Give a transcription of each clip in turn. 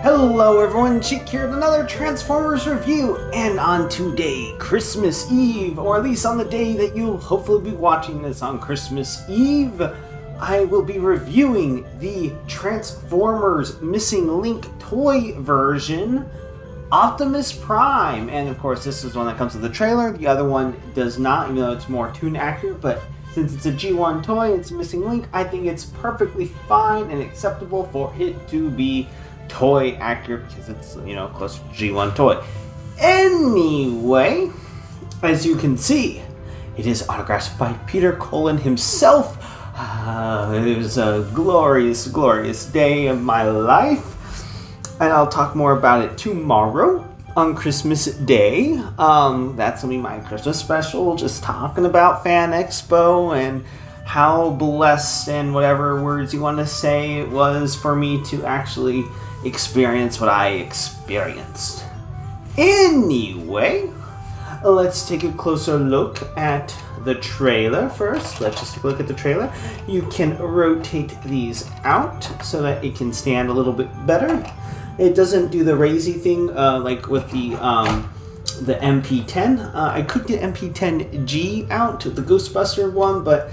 Hello everyone, Chick here with another Transformers review, and on today, Christmas Eve, or at least on the day that you'll hopefully be watching this on Christmas Eve, I will be reviewing the Transformers Missing Link toy version, Optimus Prime. And of course this is one that comes with the trailer, the other one does not, even though it's more tune accurate, but since it's a G1 toy, it's Missing Link, I think it's perfectly fine and acceptable for it to be toy accurate because it's, close to G1 toy. Anyway, as you can see, it is autographed by Peter Cullen himself. It was a glorious, glorious day of my life, and I'll talk more about it tomorrow on Christmas Day. That's gonna be my Christmas special, just talking about Fan Expo and how blessed and whatever words you want to say it was for me to actually experience what I experienced. Anyway, let's take a closer look at the trailer first. Let's just take a look at the trailer. You can rotate these out so that it can stand a little bit better. It doesn't do the raisy thing like with the MP10. I could get MP10G out, the Ghostbuster one, but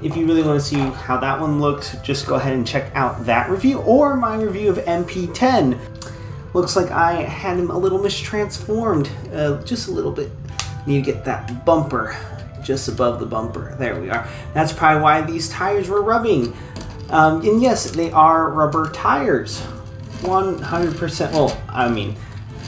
if you really want to see how that one looks, just go ahead and check out that review or my review of MP10. Looks like I had him a little mistransformed, just a little bit. Need to get that bumper just above the bumper. There we are. That's probably why these tires were rubbing. And yes, they are rubber tires. 100%. Well, I mean,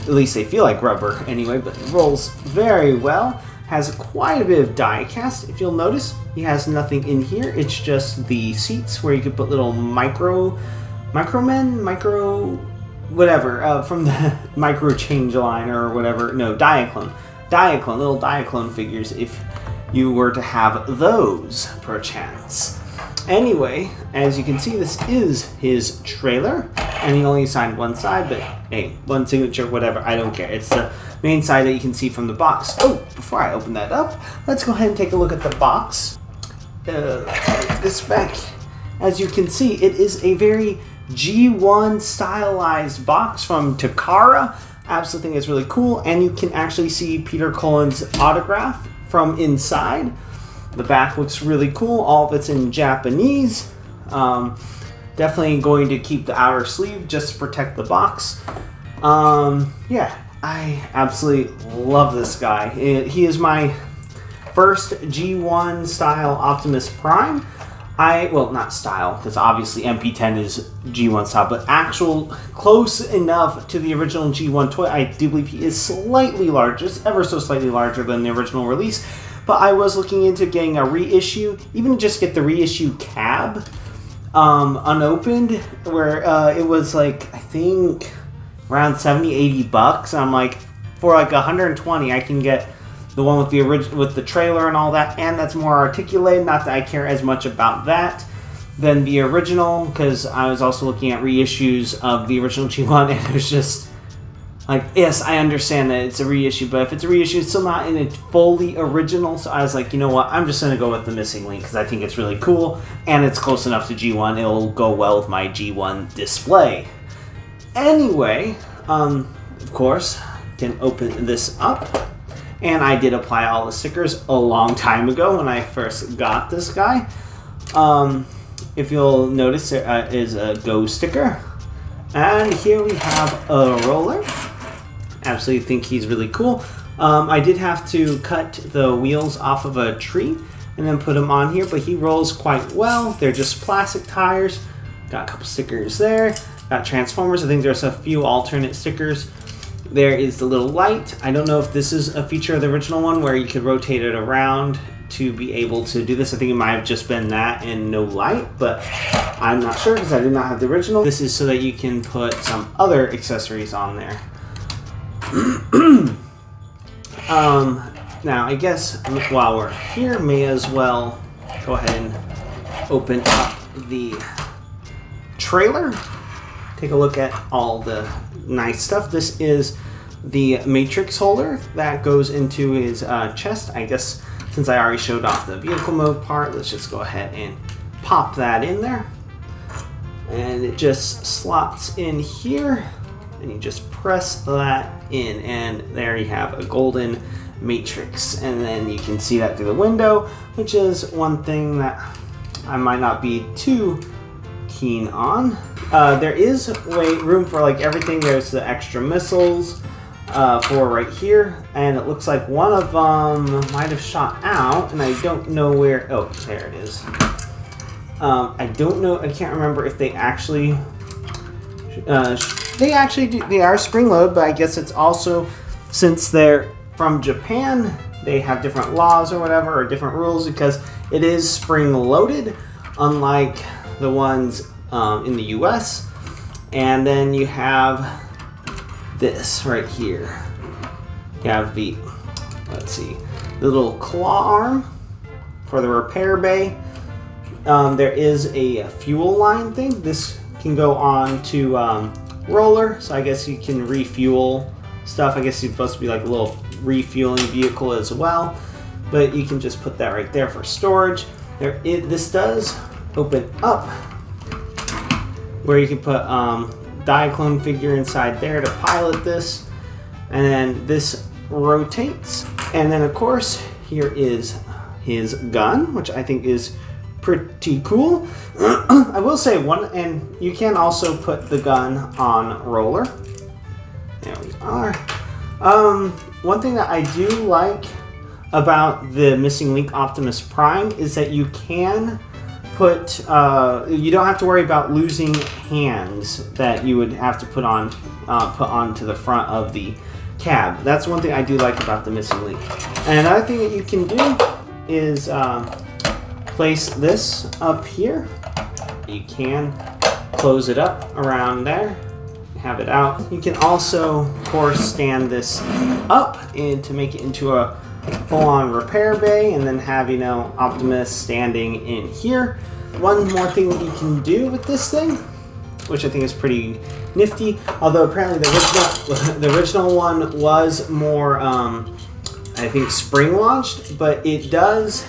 at least they feel like rubber anyway, but it rolls very well. Has quite a bit of die cast. If you'll notice, he has nothing in here. It's just the seats where you could put little micro whatever from the micro change line or whatever. No, Diaclone, little Diaclone figures if you were to have those perchance. Anyway, as you can see, this is his trailer, and he only signed one side, but hey, one signature, whatever, I don't care. It's the main side that you can see from the box. Oh, before I open that up, let's go ahead and take a look at the box. This back. As you can see, it is a very G1 stylized box from Takara. Absolutely think it's really cool, and you can actually see Peter Cullen's autograph from inside. The back looks really cool. All of it's in Japanese. Definitely going to keep the outer sleeve just to protect the box. Yeah, I absolutely love this guy. He is my first G1 style Optimus Prime. Well, not style, because obviously MP10 is G1 style, but actual close enough to the original G1 toy. I do believe he is slightly larger, just ever so slightly larger than the original release. But I was looking into getting a reissue, even just get the reissue cab unopened, where it was like, I think around 70-80 bucks. And I'm like, for like 120 I can get the one with the with the trailer and all that, and that's more articulated. Not that I care as much about that than the original, because I was also looking at reissues of the original G1, and it was just like, yes, I understand that it's a reissue, but if it's a reissue, it's still not in it fully original. So I was like, you know what, I'm just going to go with the Missing Link because I think it's really cool, and it's close enough to G1. It'll go well with my G1 display. Anyway, of course, can open this up. And I did apply all the stickers a long time ago when I first got this guy. If you'll notice, there is a Go sticker. And here we have a roller. Absolutely think he's really cool. I did have to cut the wheels off of a tree and then put them on here, but he rolls quite well. They're just plastic tires. Got a couple stickers there. Got Transformers. I think there's a few alternate stickers. There is the little light. I don't know if this is a feature of the original one where you could rotate it around to be able to do this. I think it might have just been that and no light, but I'm not sure because I did not have the original. This is so that you can put some other accessories on there. Now, I guess while we're here, may as well go ahead and open up the trailer. Take a look at all the nice stuff. This is the matrix holder that goes into his chest. I guess since I already showed off the vehicle mode part, let's just go ahead and pop that in there. and it just slots in here, and you just press that in, and there you have a golden matrix. And then you can see that through the window, which is one thing that I might not be too keen on. There is room for like everything. There's the extra missiles for right here, and it looks like one of them might have shot out, and I don't know where. Oh, there it is. I don't know. I can't remember if they actually do. They are spring load, but I guess it's also, since they're from Japan, they have different laws or whatever, or different rules, because it is spring loaded, unlike the ones in the US. And then you have this right here. You have the, let's see, the little claw arm for the repair bay. There is a fuel line thing. This can go on to roller, so I guess you can refuel stuff. I guess it's supposed to be like a little refueling vehicle as well, but you can just put that right there for storage. This does open up where you can put Diaclone figure inside there to pilot this, and then this rotates, and then of course here is his gun, which I think is pretty cool. I will say and you can also put the gun on roller. There we are. One thing that I do like about the Missing Link Optimus Prime is that you can put, you don't have to worry about losing hands that you would have to put onto the front of the cab. That's one thing I do like about the Missing Link. And another thing that you can do is place this up here. You can close it up around there, have it out. You can also, of course, stand this up and to make it into a full-on repair bay, and then have, you know, Optimus standing in here. One more thing that you can do with this thing, which I think is pretty nifty, although apparently the original one was more, I think, spring launched, but this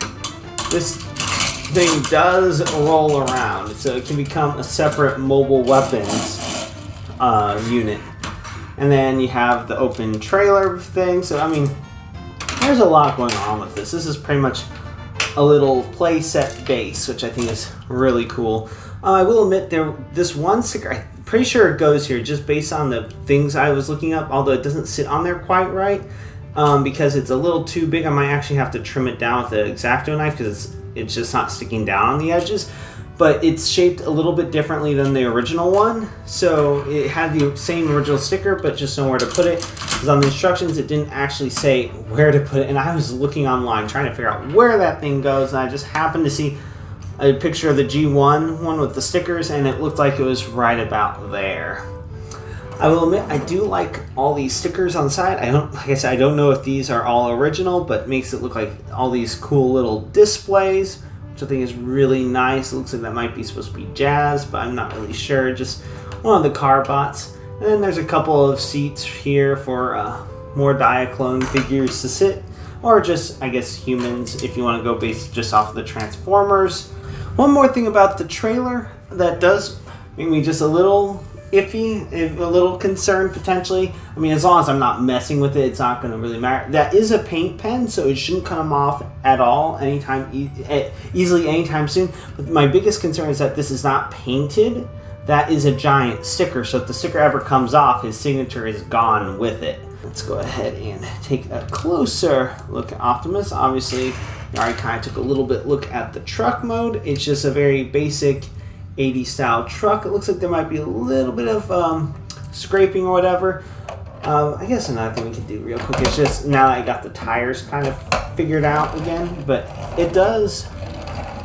thing does roll around, so it can become a separate mobile weapons unit. And then you have the open trailer thing, so I mean, there's a lot going on with this. This is pretty much a little playset base, which I think is really cool. I will admit, this one sticker, I'm pretty sure it goes here just based on the things I was looking up, although it doesn't sit on there quite right, because it's a little too big. I might actually have to trim it down with the X-Acto knife, because it's just not sticking down on the edges. But it's shaped a little bit differently than the original one, so it had the same original sticker, but just nowhere to put it, because on the instructions it didn't actually say where to put it, and I was looking online trying to figure out where that thing goes, and I just happened to see a picture of the G1 one with the stickers, and it looked like it was right about there. I will admit, I do like all these stickers on the side. Like I said, I don't know if these are all original, but it makes it look like all these cool little displays, which I think is really nice. It looks like that might be supposed to be jazz, but I'm not really sure. Just one of the car bots. And then there's a couple of seats here for more Diaclone figures to sit, or just, I guess, humans if you want to go based just off of the Transformers. One more thing about the trailer that does make me just a little iffy, a little concerned potentially. I mean, as long as I'm not messing with it, it's not going to really matter. That is a paint pen, so it shouldn't come off at all easily anytime soon. But my biggest concern is that this is not painted. That is a giant sticker, so if the sticker ever comes off, his signature is gone with it. Let's go ahead and take a closer look at Optimus. Obviously, I already kind of took a little bit look at the truck mode. It's just a very basic 80s style truck. It looks like there might be a little bit of scraping or whatever. I guess another thing we can do real quick is just, now that I got the tires kind of figured out again, but it does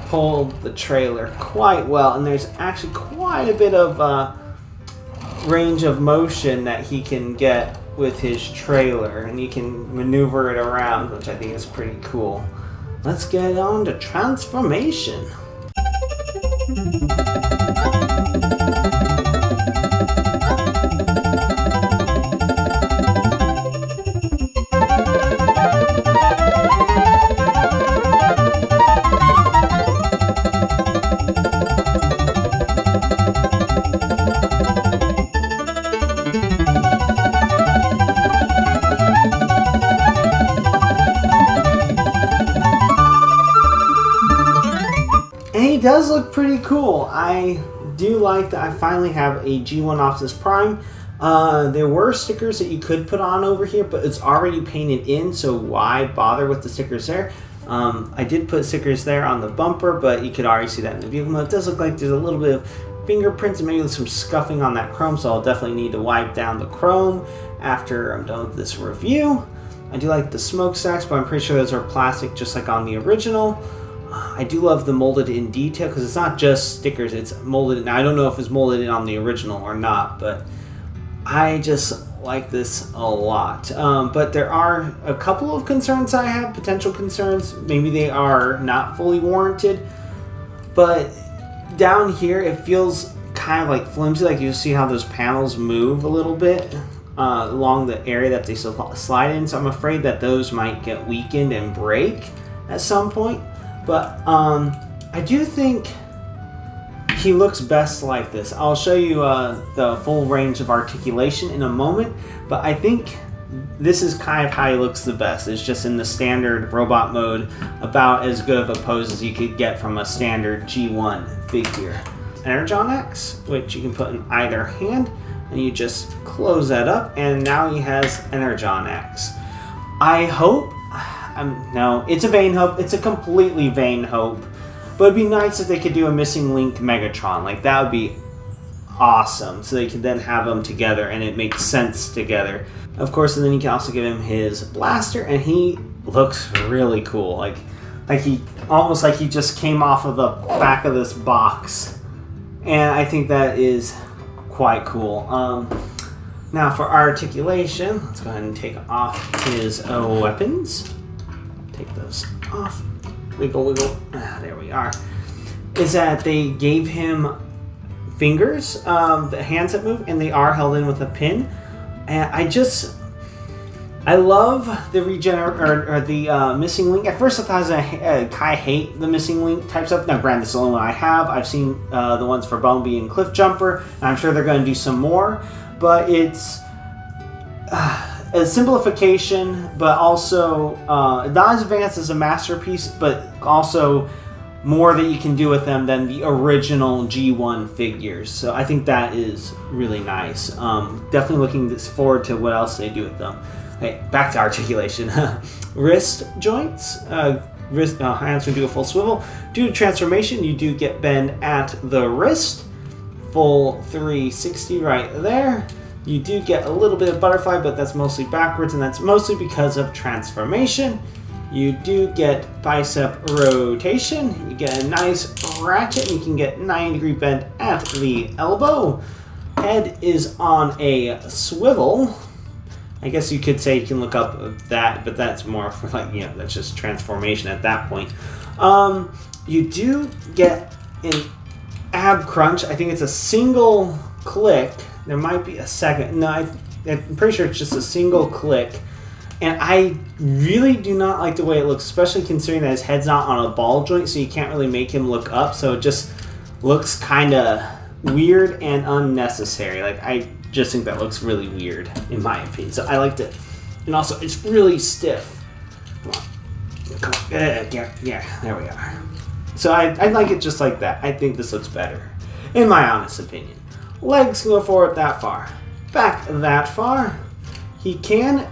pull the trailer quite well, and there's actually quite a bit of range of motion that he can get with his trailer, and he can maneuver it around, which I think is pretty cool. Let's get on to transformation. he does look pretty cool. I do like that I finally have a G1 Optimus Prime. There were stickers that you could put on over here, but it's already painted in, so why bother with the stickers there? I did put stickers there on the bumper, but you could already see that in the vehicle mode. It does look like there's a little bit of fingerprints and maybe some scuffing on that chrome, so I'll definitely need to wipe down the chrome after I'm done with this review. I do like the smokestacks, but I'm pretty sure those are plastic just like on the original. I do love the molded in detail because it's not just stickers, it's molded in. Now, I don't know if it's molded in on the original or not, but I just like this a lot. But there are a couple of concerns I have, potential concerns. Maybe they are not fully warranted, but down here it feels kind of like flimsy. Like you see how those panels move a little bit along the area that they slide in, so I'm afraid that those might get weakened and break at some point. But I do think he looks best like this. I'll show you the full range of articulation in a moment, but I think this is kind of how he looks the best. It's just in the standard robot mode, about as good of a pose as you could get from a standard G1 figure. Energon X, which you can put in either hand, and you just close that up, and now he has Energon X. I hope, no, it's a vain hope. It's a completely vain hope. But it'd be nice if they could do a missing link Megatron. Like, that would be awesome. So they could then have them together and it makes sense together. Of course, and then you can also give him his blaster, and he looks really cool. Like he almost like he just came off of the back of this box. And I think that is quite cool. Now for articulation, let's go ahead and take off his weapons. Take those off. Wiggle, wiggle. There we are. Is that they gave him fingers, the hands that move, and they are held in with a pin. And I love the the missing link. At first I thought I kind of hate the missing link type stuff. Now granted, this is the only one I have. I've seen the ones for Bumblebee and Cliff Jumper, and I'm sure they're going to do some more. But it's a simplification, but also not as advanced as a masterpiece, but also more that you can do with them than the original G1 figures. So I think that is really nice. Definitely looking forward to what else they do with them. Okay, back to articulation. Wrist joints. Hands will do a full swivel. Due to transformation, you do get bend at the wrist. Full 360 right there. You do get a little bit of butterfly, but that's mostly backwards, and that's mostly because of transformation. You do get bicep rotation. You get a nice ratchet, and you can get 90-degree bend at the elbow. Head is on a swivel. I guess you could say you can look up that, but that's more for like, that's just transformation at that point. You do get an ab crunch. I think it's a single click. There might be a second. No, I'm pretty sure it's just a single click. And I really do not like the way it looks, especially considering that his head's not on a ball joint, so you can't really make him look up. So it just looks kind of weird and unnecessary. Like, I just think that looks really weird, in my opinion. So I liked it. And also, it's really stiff. Come on. Yeah, there we are. So I like it just like that. I think this looks better, in my honest opinion. Legs can go forward that far. Back that far. He can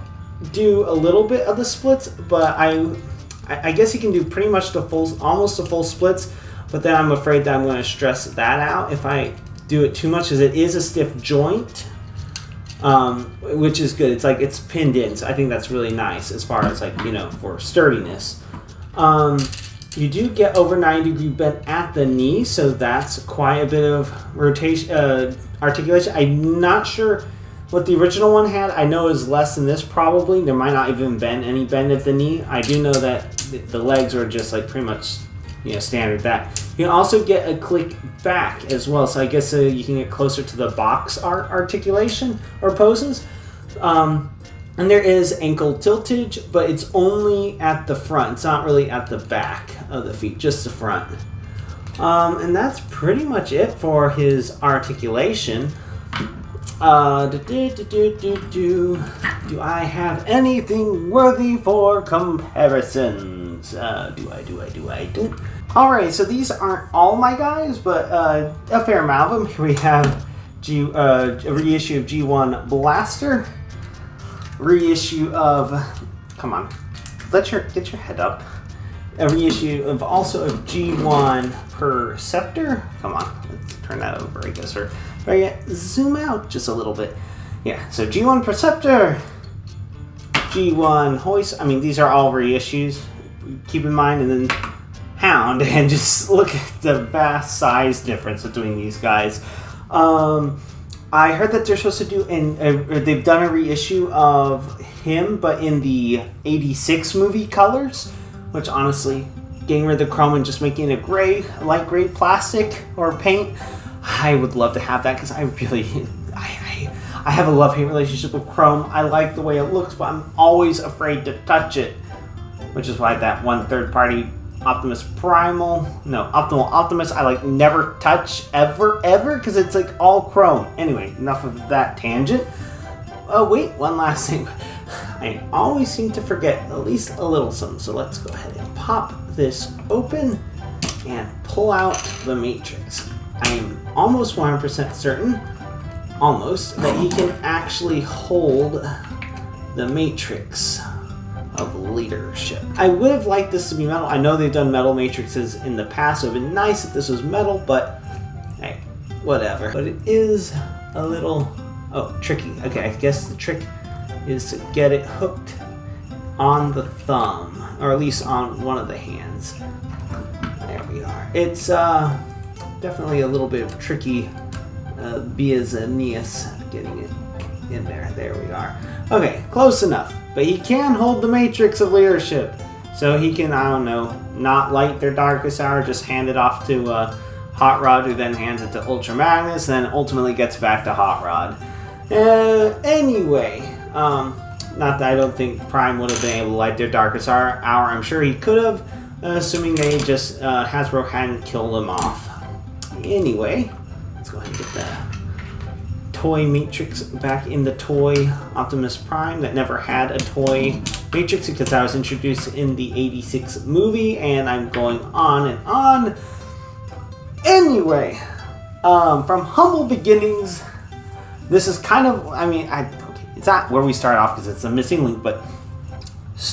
do a little bit of the splits, but I guess he can do pretty much almost the full splits, but then I'm afraid that I'm going to stress that out if I do it too much, because it is a stiff joint, which is good. It's like it's pinned in, so I think that's really nice as far as for sturdiness. You do get over 90-degree bend at the knee, so that's quite a bit of rotation, articulation. I'm not sure what the original one had. I know is less than this probably. There might not even been any bend at the knee. I do know that the legs are just like pretty much standard that. You can also get a click back as well, so I guess you can get closer to the box art articulation or poses. And there is ankle tiltage, but it's only at the front. It's not really at the back of the feet, just the front. And that's pretty much it for his articulation. Do I have anything worthy for comparison? ones do I don't? Alright, so these aren't all my guys, but a fair amount of them. Here we have a reissue of G1 Blaster, reissue of, come on, get your head up. A reissue of G1 Perceptor. Come on, let's turn that over, I guess, or zoom out just a little bit. Yeah, so G1 Perceptor, G1 Hoist. I mean, these are all reissues. Keep in mind, and then Hound, and just look at the vast size difference between these guys. I heard that they're supposed to do, they've done a reissue of him, but in the '86 movie colors, which honestly, getting rid of the chrome and just making it gray, light gray plastic or paint, I would love to have that because I really, I have a love-hate relationship with chrome. I like the way it looks, but I'm always afraid to touch it, which is why that one third-party Optimus Optimal Optimus I like never touch ever because it's like all chrome. Anyway, enough of that tangent. Oh wait, one last thing. I always seem to forget at least a little something, so let's go ahead and pop this open and pull out the Matrix. I am almost 100% certain, that he can actually hold the Matrix of leadership. I would have liked this to be metal. I know they've done metal matrices in the past, so it would have been nice if this was metal, but hey, whatever. But it is a little, tricky. Okay, I guess the trick is to get it hooked on the thumb, or at least on one of the hands. There we are. It's definitely a little bit of tricky business getting it in there. There we are. Okay, close enough. But he can hold the Matrix of leadership. So he can, I don't know, not light their darkest hour, just hand it off to Hot Rod, who then hands it to Ultra Magnus, then ultimately gets back to Hot Rod. Anyway, not that I don't think Prime would have been able to light their darkest hour. I'm sure he could have, assuming they just, Hasbro hadn't killed him off. Anyway, let's go ahead and get the toy Matrix back in the toy Optimus Prime that never had a toy Matrix because that was introduced in the '86 movie, and I'm going on and on. Anyway, from humble beginnings, this is kind of, it's not where we start off because it's a missing link, but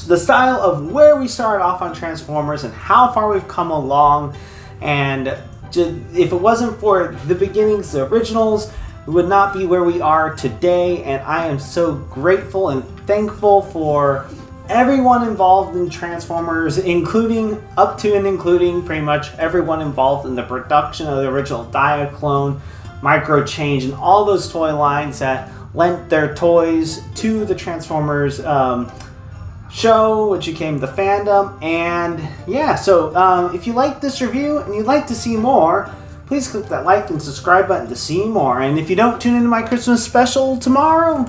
the style of where we started off on Transformers and how far we've come along, and if it wasn't for the beginnings, the originals, we would not be where we are today, and I am so grateful and thankful for everyone involved in Transformers, including pretty much everyone involved in the production of the original Diaclone, Micro Change, and all those toy lines that lent their toys to the Transformers show, which became the fandom. And yeah, so if you like this review and you'd like to see more, please click that like and subscribe button to see more. And if you don't tune into my Christmas special tomorrow,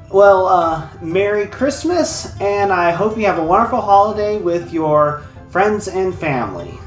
well, Merry Christmas, and I hope you have a wonderful holiday with your friends and family.